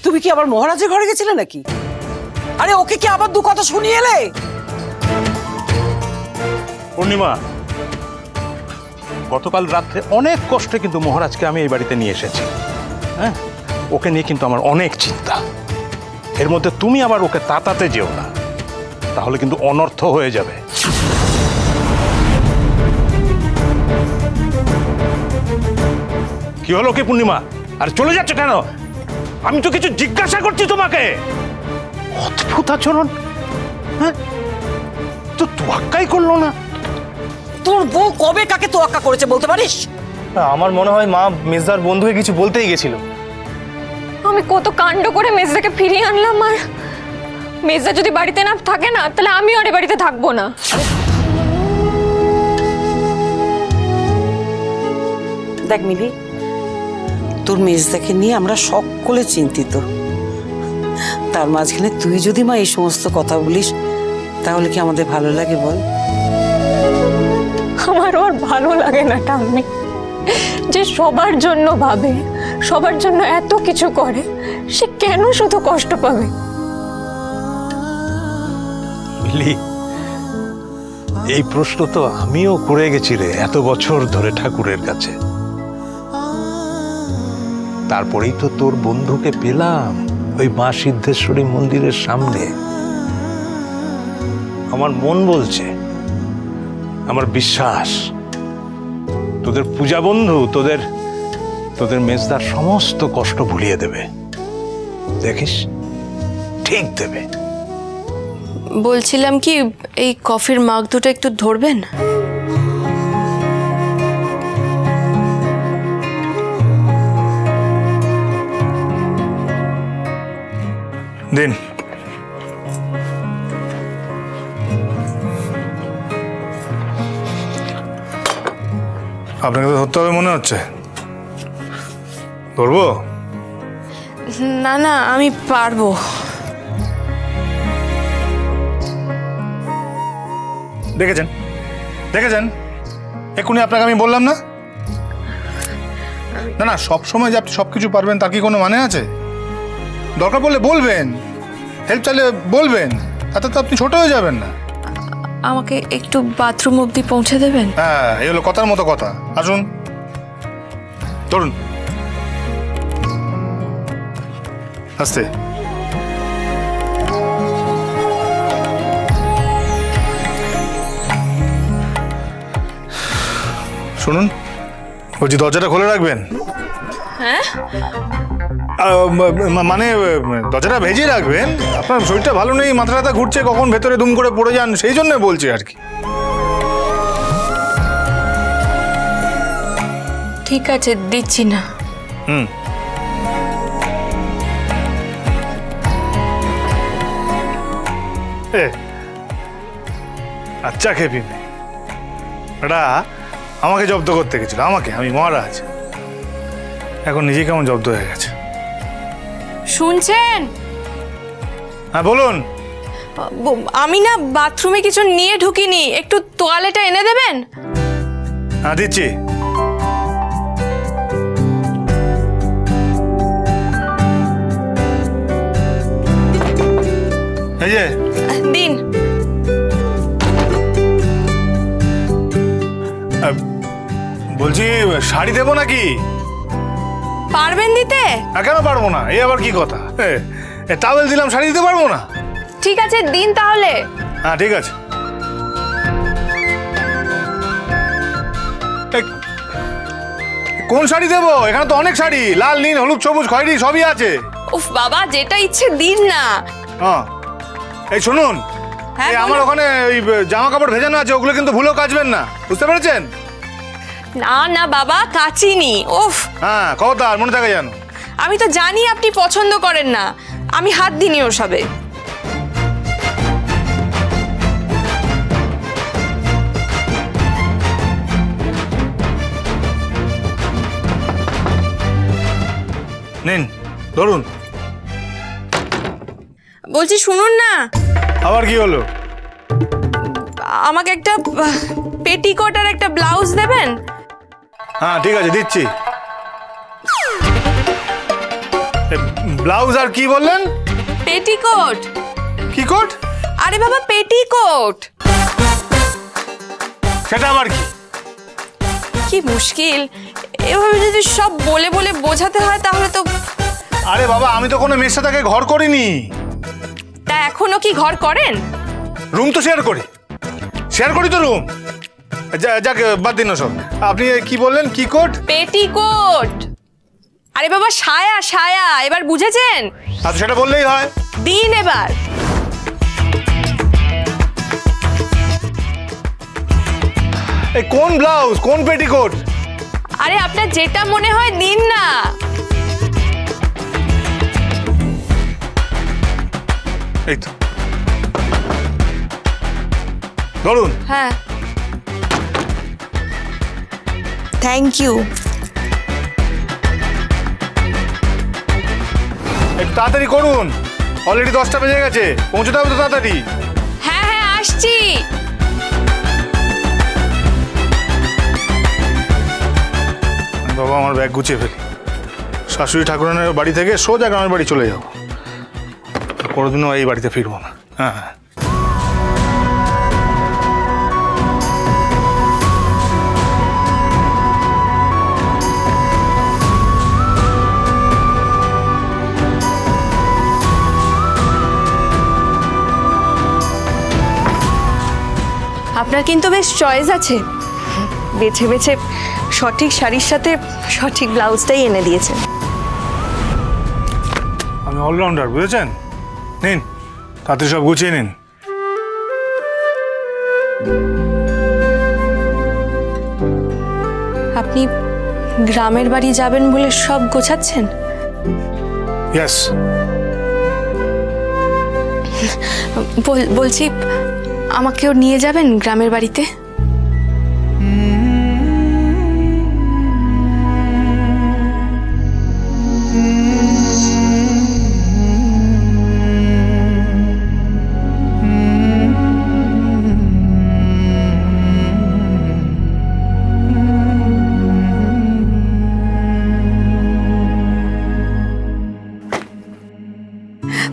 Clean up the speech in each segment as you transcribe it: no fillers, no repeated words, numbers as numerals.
তুমি কি আবার মহারাজের ঘরে গেছিলে নাকি? আরে ওকে কি আবার দু কথা শুনিয়ে এলে? পূর্ণিমা, গতকাল রাত্রে অনেক কষ্টে কিন্তু মহারাজকে আমি এই বাড়িতে নিয়ে এসেছি। হ্যাঁ, ওকে নিয়ে কিন্তু আমার অনেক চিন্তা। এর মধ্যে তুমি আবার ওকে তাতাতে যেও না, তাহলে কিন্তু অনর্থ হয়ে যাবে। কি হলো কি পূর্ণিমা? আর চলে যাচ্ছ কেন? আমি তো কিছু জিজ্ঞাসা করছি তোমাকে। অদ্ভুত আচরণ। হ্যাঁ, তো তোয়াক্কাই করলো না। তোর বউ কবে কাকে তোয়াক্কা করেছে বলতে পারিস? আমার মনে হয় মা মেজদার বন্ধুকে কিছু বলতেই গেছিল। আমি কত কাণ্ড করে মেজদাকে ফিরিয়ে আনলাম, আর মেজদা যদি বাড়িতে না থাকে না, তাহলে আমি আর এ বাড়িতে থাকবো না। দেখ মিলি, তোর মেজদাকে নিয়ে আমরা সকলে চিন্তিত। তার মাঝখানে তুই যদি মা এই সমস্ত কথা বলিস, তাহলে কি আমাদের ভালো লাগে বল? আমারও আর ভালো লাগে না ঠাম্মি, যে সবার জন্য ভাবে, সবার জন্য এত কিছু করে, সে কেন শুধু কষ্ট পাবে? মিলি, এই প্রশ্ন তো আমিও করে গেছি রে এত বছর ধরে ঠাকুরের কাছে। তারপরেই তো তোর বন্ধুকে পেলাম ওই মা সিদ্ধেশ্বরী মন্দিরের সামনে। আমার মন বলছে, আমার বিশ্বাস, তোদের পূজা বন্ধু তোদের তোদের মেজদার সমস্ত কষ্ট ভুলিয়ে দেবে। দেখিস, ঠিক দেবে। বলছিলাম কি, এই কফির মাগ দুটো একটু ধরবেন? দিন। আপনাকে তো ধরতে হবে মনে হচ্ছে। ধরবো? না না, আমি পারবো। দেখেছেন দেখেছেন, এক্ষুনি আপনাকে আমি বললাম না। না না, সবসময় যে আপনি সব কিছু পারবেন তার কি কোনো মানে আছে? দরকার পড়লে বলবেন, হেল্প চাইলে বলবেন, তাতে তো আপনি ছোট হয়ে যাবেন না। আমাকে একটু বাথরুম অবধি পৌঁছে দেবেন? হ্যাঁ, এই হলো কথার মতো কথা। আসুন, ধরুন, আস্তে। শুনুন, বলছি দরজাটা খুলে রাখবেন। হ্যাঁ, মানে দরজাটা ভেজিয়ে রাখবেন। আপনার শরীরটা ভালো নেই, মাথা ব্যথা ঘুরছে, কখন ভেতরে দুম করে পড়ে যান, সেই জন্য বলছি আর কি। ঠিক আছে, দিচ্ছি না। হুম। আচ্ছা খেপি মেয়ে, এটা আমাকে জব্দ করতে গেছিল, আমি মহারাজ। এখন নিজে কেমন জব্দ হয়ে গেছে। শুনছেন? হ্যাঁ বলুন। আমি না বাথরুমে কিছু নিয়ে ঢুকিনি, একটু তোয়ালেটা এনে দেবেন? হ্যাঁ দিচ্ছি। এই যে দিন। বলছি, শাড়ি দেবো নাকি? পারবেন দিতে? কেন পারবো না, এই আবার কি কথা? টাওয়েল দিলাম, শাড়ি দিতে পারবো না? ঠিক আছে, দিন তাহলে। হ্যাঁ ঠিক আছে। কোন শাড়ি দেবো? এখানে তো অনেক শাড়ি, লাল, নীল, হলুদ, সবুজ, খয়েরি সবই আছে। উফ বাবা, যেটা ইচ্ছে দিন না। হ্যাঁ, এই শুনুন, হ্যাঁ, এই আমার ওখানে ওই জামা কাপড় ভেজানো আছে, ওগুলো কিন্তু ভুলেও কাচবেন না, বুঝতে পেরেছেন? না না বাবা, কাচিনি। উফ, হ্যাঁ খবরদার, মনে থাকে যেন। আমি তো জানি আপনি পছন্দ করেন না, আমি হাত দিইনি ওসবে। নিন, ধরুন। বলছি শুনুন না, আবার কি হলো? আমাকে একটা পেটিকোট আর একটা ব্লাউজ দেবেন? হ্যাঁ ঠিক আছে, দিচ্ছি। ব্লাউজ আর কি বললেন? পেটিকোট। কি কোট? আরে বাবা পেটিকোট। সেটা আবার কি? কি মুশকিল, এভাবে যদি সব বলে বলে বোঝাতে হয় তাহলে তো। আরে বাবা, আমি তো কোনো মেয়ের সাথে আগে ঘর করিনি। তা এখনো কি ঘর করেন? রুম তো শেয়ার করি তো রুম। যাক বাদ দিন সব। আপনি কি বললেন, কি কোট? পেটিকোট। আরে বাবা সায়া সায়া, এবার বুঝেছেন? আচ্ছা সেটা বললেই হয়। দিন এবার। এই কোন ব্লাউজ, কোন পেটিকোট? আরে আপনার যেটা মনে হয় দিন না। এই তো ধরুন। হ্যাঁ থ্যাংক ইউ। একটু তাড়াতাড়ি করুন, অলরেডি 10টা বেজে গেছে, পৌঁছতে হবে তো তাড়াতাড়ি। হ্যাঁ হ্যাঁ আসছি। বাবা আমার ব্যাগ গুছিয়ে ফেলি, শাশুড়ি ঠাকুরানের বাড়ি থেকে সোজা গ্রামের বাড়ি চলে যাবো, কোনোদিনও এই বাড়িতে ফিরবো না। হ্যাঁ হ্যাঁ। আপনার কিন্তু বেশ চয়েস আছে, বেছে বেছে সঠিক শাড়ির সাথে সঠিক ব্লাউজটাই এনে দিয়েছেন। আমি অলরাউন্ডার, বুঝেছেন? নিন তাড়াতাড়ি সব গুছিয়ে নিন। আপনি গ্রামের বাড়ি যাবেন বলে সব গোছাচ্ছেন? ইয়েস। বলছি আমাকেও নিয়ে যাবেন গ্রামের বাড়িতে?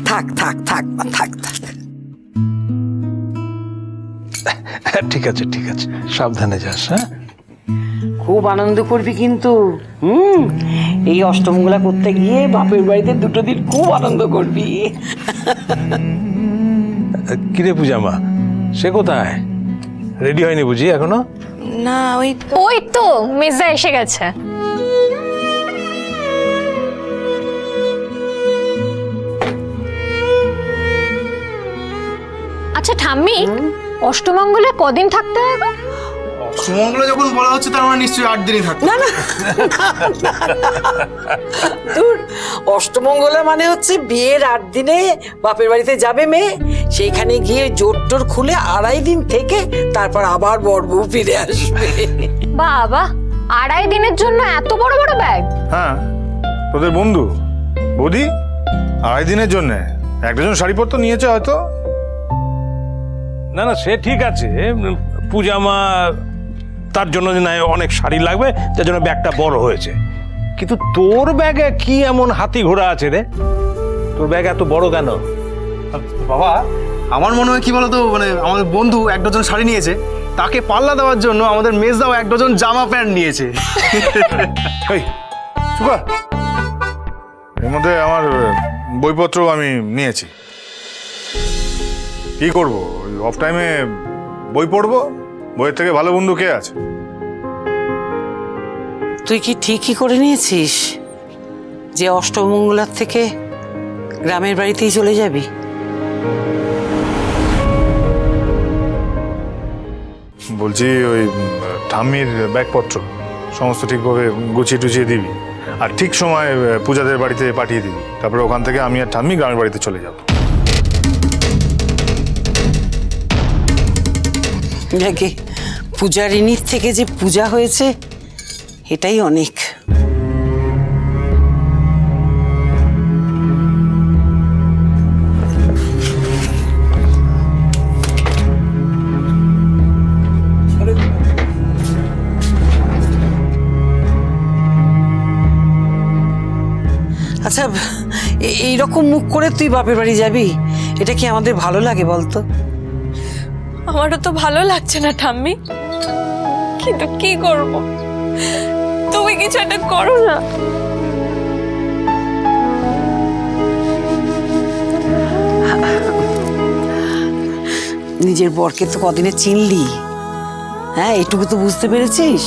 থাক থাক থাক মা, থাক থাক। ঠিক আছে ঠিক আছে, সাবধানে যাস। হ্যাঁ, খুব আনন্দ করবি কিন্তু। এই অষ্টমঙ্গলা করতে গিয়ে বাপের বাড়িতে 2 দিন খুব আনন্দ করবি। কিরে পূজা মা, সে কোথায়? রেডি হয়নি বুঝি এখনো? না ওই ওই তো মির্জা এসে গেছে। আচ্ছা ঠাম্মি, অষ্টমঙ্গলে কদিন থাকতে হবে? সুমঙ্গলে যখন বলা হচ্ছে তার মানে নিশ্চয়ই 8 দিনই থাকবে। না না তোর অষ্টমঙ্গলা মানে হচ্ছে বিয়ের 8 দিনে বাপের বাড়িতে যাবে মেয়ে, সেইখানে গিয়ে জোর টোর খুলে 2.5 দিন থেকে তারপর আবার বর বউ ফিরে আসবে। বাবা, 2.5 দিনের জন্য এত বড় বড় ব্যাগ? হ্যাঁ, তোদের বন্ধু বৌদি 2.5 দিনের জন্য একটা জন শাড়িপত্র নিয়েছে হয়তো। না না, সে ঠিক আছে, পূজা মা তার জন্য না অনেক শাড়ি লাগবে, যার জন্য ব্যাগটা বড় হয়েছে। কিন্তু তোর ব্যাগে কি এমন হাতি ঘোড়া আছে রে? তোর ব্যাগ এত বড় কেন? বাবা আমার মনে হয় কি বলতো, মানে আমাদের বন্ধু 1 ডজন শাড়ি নিয়েছে, তাকে পাল্লা দেওয়ার জন্য আমাদের মেজদাও 1 ডজন জামা প্যান্ট নিয়েছে। এই চুপ কর। এর মধ্যে আমার বইপত্র আমি নিয়েছি, কি করবো? অফ টাইমে বই পড়বো, বইয়ের থেকে ভালো বন্ধু কে আছে? তুই কি ঠিকই করে নিয়েছিস যে অষ্টমঙ্গলার থেকে গ্রামের বাড়িতেই চলে যাবি? বলছি ওই ঠাম্মির ব্যাগপত্র সমস্ত ঠিকভাবে গুছিয়ে টুছিয়ে দিবি, আর ঠিক সময় পূজাদের বাড়িতে পাঠিয়ে দিবি। তারপরে ওখান থেকে আমি আর ঠাম্মি গ্রামের বাড়িতে চলে যাব। যাকে পূজারিনীর থেকে যে পূজা হয়েছে এটাই অনেক। আচ্ছা এইরকম মুখ করে তুই বাপের বাড়ি যাবি? এটা কি আমাদের ভালো লাগে বলতো? আমারও তো ভালো লাগছে না ঠাম্মি, কিন্তু কি করব, তুমি কিছু একটা করো না। নিজের বরকে তো কদিনে চিনলি, হ্যাঁ এটুকু তো বুঝতে পেরেছিস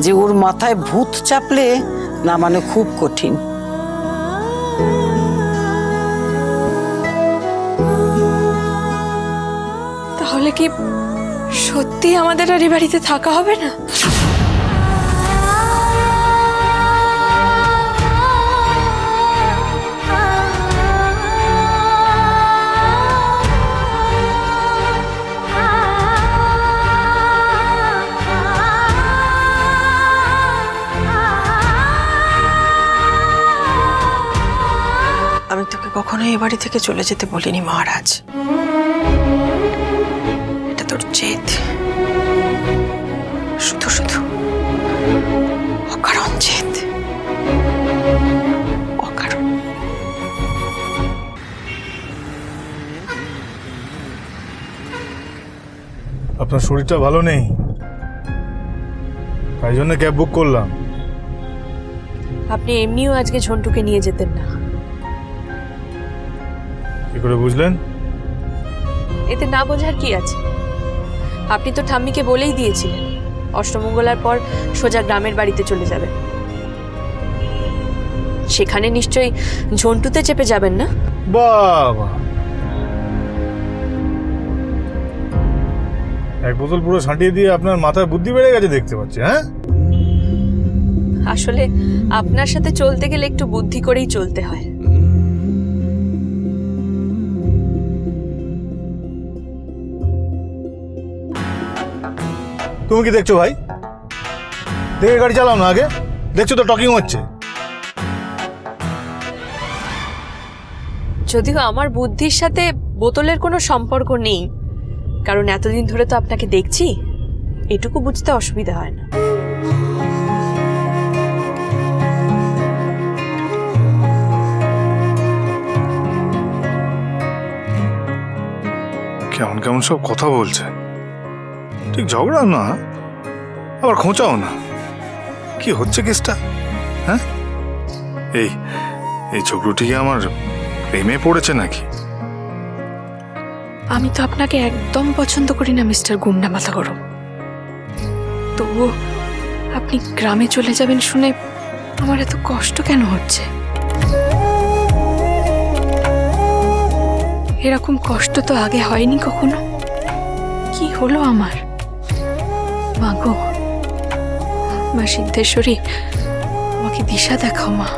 যে ওর মাথায় ভূত চাপলে না মানে খুব কঠিন। তাহলে কি সত্যি আমাদের আর এই বাড়িতে থাকা হবে না? আমি তোকে কখনোই এ বাড়ি থেকে চলে যেতে বলিনি মহারাজ। এটা তোর জেদ, শুধু শুধু অকারণ জেদ, অকারণ। আপনার শরীরটা ভালো নেই, তাই জন্য ক্যাব বুক করলাম। আপনি এমনিও আজকে ঝন্টুকে নিয়ে যেতেন না। কি করে বুঝলেন? এতে না বোঝার কি আছে? আপনি তো ঠাম্মিকে বলেই দিয়েছিলেন অষ্টমঙ্গলার পর সোজা গ্রামের বাড়িতে চলে যাবেন। সেখানে নিশ্চয়ই ঝন্টুতে চেপে যাবেন না? বাবা, এক বোতল পুরো ছাঁটিয়ে দিয়ে আপনার মাথায় বুদ্ধি বেড়ে গেছে দেখতে পাচ্ছি। হ্যাঁ, আসলে আপনার সাথে চলতে গেলে একটু বুদ্ধি করেই চলতে হয়। তুমি কি দেখছো ভাই? দেখে গাড়ি চালাও না আগে, দেখছো তো টকিং হচ্ছে। যদিও আমার বুদ্ধির সাথে বোতলের কোনো সম্পর্ক নেই, কারণ এতদিন ধরে তো আপনাকে দেখছি, এটুকু বুঝতে অসুবিধা হয় না। কেমন কেমন সব কথা বলছে, ঠিক ঝগড়া না আবার খোঁচাও না। কি হচ্ছে কেসটা? হ্যাঁ, এই এই ছোকরুটি কি আমার প্রেমে পড়েছে নাকি? আমি তো আপনাকে একদম পছন্দ করি না মিস্টার গুন্ডা মাথা গরম, তবুও আপনি গ্রামে চলে যাবেন শুনে আমার এত কষ্ট কেন হচ্ছে? এরকম কষ্ট তো আগে হয়নি কখনো। কি হলো আমার? মা গো, মা সিদ্ধেশ্বরী, আমাকে দিশা দেখাও মা।